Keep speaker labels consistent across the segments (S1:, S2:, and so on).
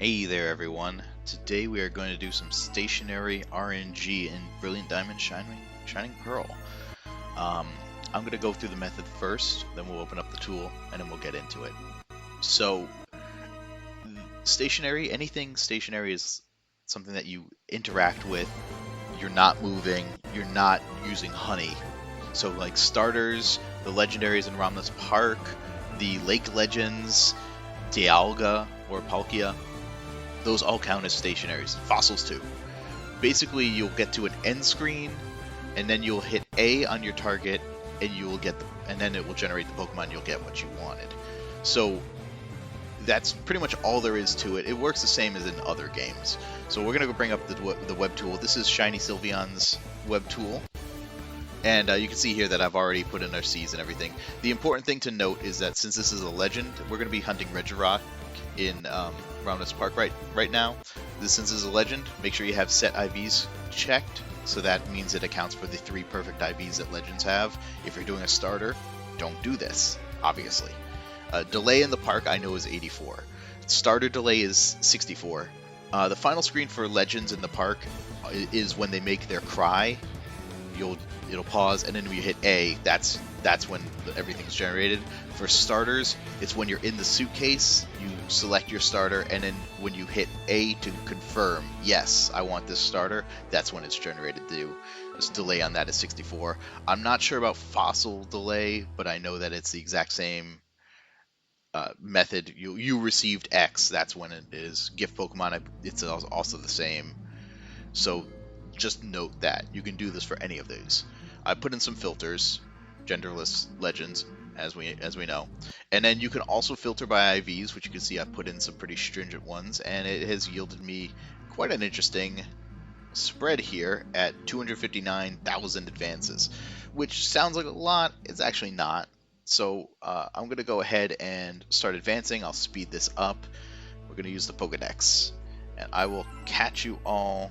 S1: Hey there everyone, today we are going to do some stationary RNG in Brilliant Diamond Shining Pearl. I'm going to go through the method first, then we'll open up the tool, and then we'll get into it. So, anything stationary is something that you interact with, you're not moving, you're not using honey. So like starters, the legendaries in Ramna's Park, the Lake Legends, Dialga or Palkia, those all count as stationaries. Fossils too. Basically, you'll get to an end screen, and then you'll hit A on your target, and you will get and then it will generate the Pokemon. You'll get what you wanted. So that's pretty much all there is to it. It works the same as in other games. So we're gonna go bring up the web tool. This is Shiny Sylveon's web tool. And you can see here that I've already put in our C's and everything. The important thing to note is that since this is a legend, we're going to be hunting Regirock in Ramna's Park right now. Since this is a legend, make sure you have set IVs checked, so that means it accounts for the 3 perfect IVs that legends have. If you're doing a starter, don't do this, obviously. Delay in the park I know is 84. Starter delay is 64. The final screen for legends in the park is when they make their cry. It'll pause, and then when you hit A, that's when everything's generated. For starters, it's when you're in the suitcase, you select your starter, and then when you hit A to confirm, yes, I want this starter, that's when it's generated. The delay on that is 64. I'm not sure about fossil delay, but I know that it's the exact same method. You received X, that's when it is. Gift Pokemon, it's also the same. So just note that you can do this for any of these. I put in some filters, genderless legends, as we know, and then you can also filter by IVs, which you can see I put in some pretty stringent ones, and it has yielded me quite an interesting spread here at 259,000 advances, which sounds like a lot. It's actually not. So I'm going to go ahead and start advancing. I'll speed this up. We're going to use the Pokedex, and I will catch you all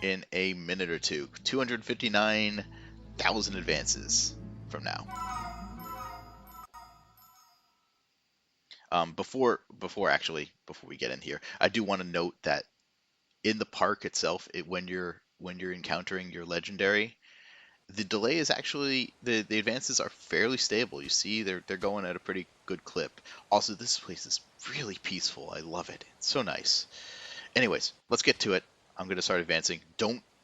S1: in a minute or two. 259,000 advances from now. Before we get in here, I do want to note that in the park itself, when you're encountering your legendary, the delay is actually the advances are fairly stable. You see, they're going at a pretty good clip. Also, this place is really peaceful. I love it. It's so nice. Anyways, let's get to it. I'm going to start advancing.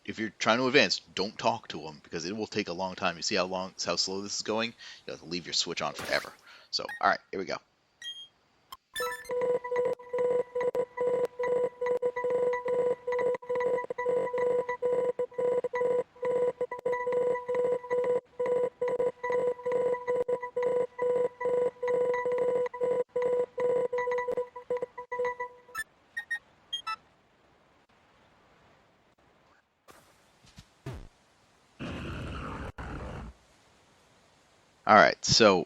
S1: If you're trying to advance, don't talk to them, because it will take a long time. You see how slow this is going? You have to leave your Switch on forever. So, alright, here we go. Alright, so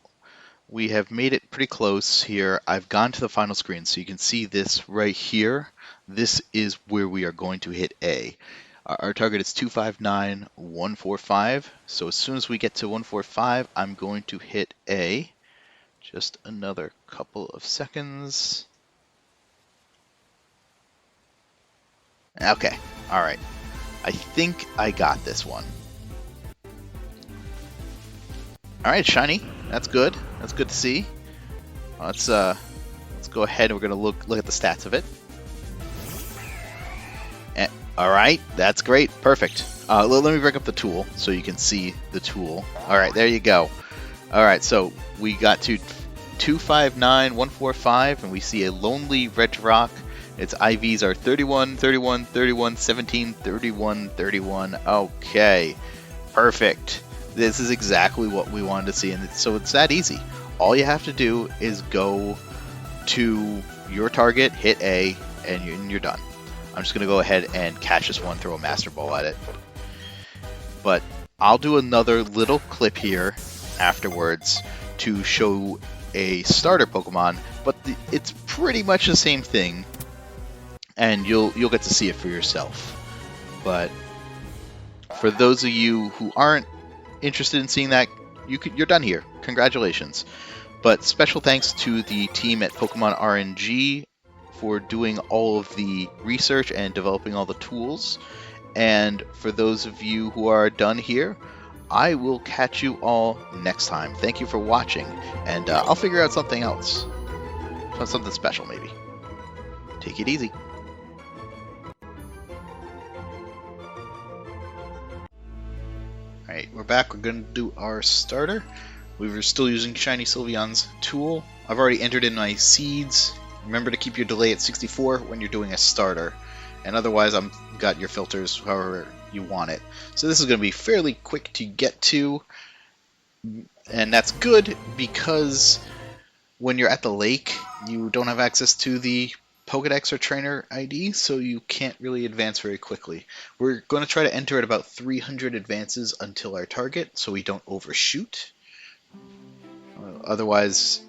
S1: we have made it pretty close here. I've gone to the final screen, so you can see this right here. This is where we are going to hit A. Our target is 259,145, so as soon as we get to 145, I'm going to hit A. Just another couple of seconds. Okay, alright. I think I got this one. Alright, shiny. That's good. That's good to see. Let's go ahead and we're gonna look at the stats of it. Alright, that's great. Perfect. Let me bring up the tool so you can see the tool. Alright, there you go. Alright, so we got to 259,145, and we see a lonely Regirock. Its IVs are 31, 31, 31, 17, 31, 31. Okay. Perfect. This is exactly what we wanted to see, and so it's that easy. All you have to do is go to your target, hit A, and you're done. I'm just going to go ahead and catch this one, throw a Master Ball at it. But I'll do another little clip here afterwards to show a starter Pokemon, but it's pretty much the same thing, and you'll get to see it for yourself. But for those of you who aren't interested in seeing that, you're done here. Congratulations. But special thanks to the team at Pokemon RNG for doing all of the research and developing all the tools. And for those of you who are done here, I will catch you all next time. Thank you for watching, and I'll figure out something else. Something special, maybe. Take it easy. Alright, we're back. We're going to do our starter. We were still using Shiny Sylveon's tool. I've already entered in my seeds. Remember to keep your delay at 64 when you're doing a starter. And otherwise, I've got your filters however you want it. So this is going to be fairly quick to get to. And that's good because when you're at the lake, you don't have access to the Pokedex or Trainer ID, so you can't really advance very quickly. We're going to try to enter at about 300 advances until our target, so we don't overshoot. Otherwise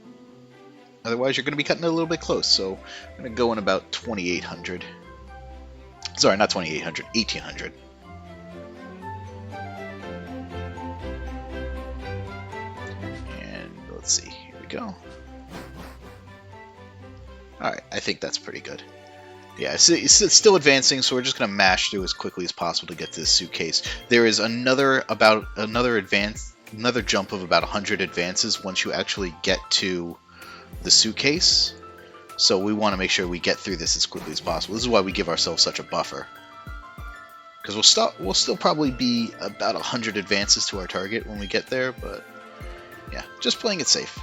S1: you're going to be cutting it a little bit close, so I'm going to go in about 2,800. Sorry, not 2,800, 1,800. And let's see, here we go. Alright, I think that's pretty good. Yeah, it's still advancing, so we're just going to mash through as quickly as possible to get to this suitcase. There is another jump of about 100 advances once you actually get to the suitcase. So we want to make sure we get through this as quickly as possible. This is why we give ourselves such a buffer. Because we'll still probably be about 100 advances to our target when we get there, but yeah, just playing it safe.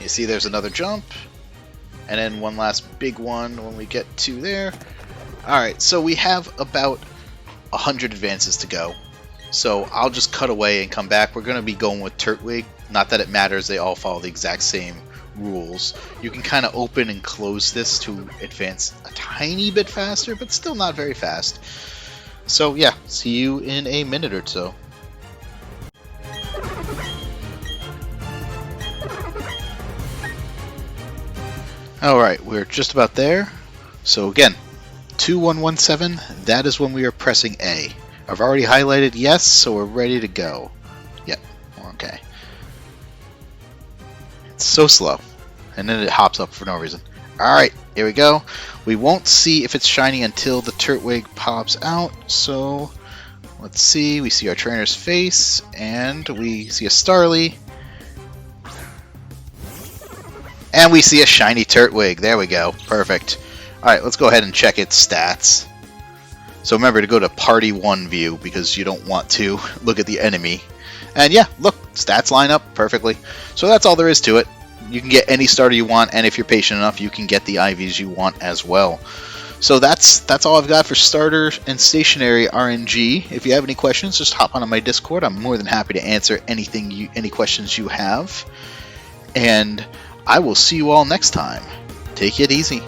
S1: You see there's another jump, and then one last big one when we get to there. Alright, so we have about 100 advances to go. So I'll just cut away and come back. We're going to be going with Turtwig. Not that it matters, they all follow the exact same rules. You can kind of open and close this to advance a tiny bit faster, but still not very fast. So yeah, see you in a minute or so. Alright, we're just about there. So again, 2117, that is when we are pressing A. I've already highlighted yes, so we're ready to go. Yep, okay. It's so slow. And then it hops up for no reason. Alright, here we go. We won't see if it's shiny until the Turtwig pops out, so let's see. We see our trainer's face, and we see a Starly. And we see a shiny Turtwig. There we go. Perfect. Alright, let's go ahead and check its stats. So remember to go to Party 1 view because you don't want to look at the enemy. And yeah, look, stats line up perfectly. So that's all there is to it. You can get any starter you want, and if you're patient enough, you can get the IVs you want as well. So that's all I've got for starter and stationary RNG. If you have any questions, just hop on my Discord. I'm more than happy to answer any questions you have. And I will see you all next time. Take it easy.